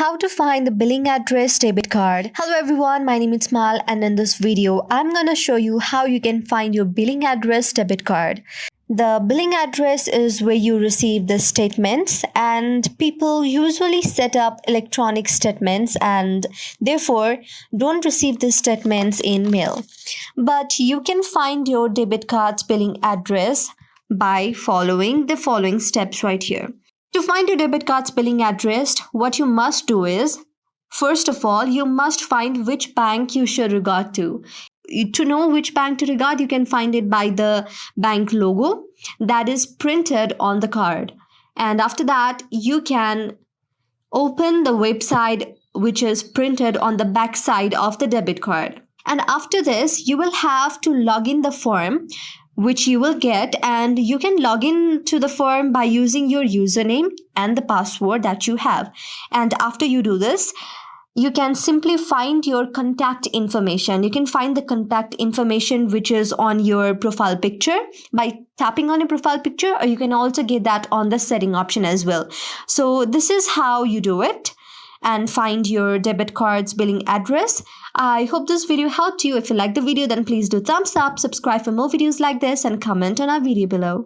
How to find the billing address debit card. Hello everyone, my name is Mal and in this video I'm gonna show you how you can find your billing address debit card. The billing address is where you receive the statements, and people usually set up electronic statements and therefore don't receive the statements in mail. But you can find your debit card's billing address by following the following steps right here. To find your debit card's billing address, what you must do is, first of all, you must find which bank you should regard to. To know which bank to regard, you can find it by the bank logo that is printed on the card. And after that, you can open the website which is printed on the back side of the debit card. And after this, you will have to log in the form which you will get, and you can log in to the form by using your username and the password that you have. And after you do this, you can simply find your contact information. You can find the contact information which is on your profile picture by tapping on your profile picture, or you can also get that on the setting option as well. So this is how you do it and find your debit card's billing address. I hope this video helped you. If you like the video, then please do thumbs up, subscribe for more videos like this, and comment on our video below.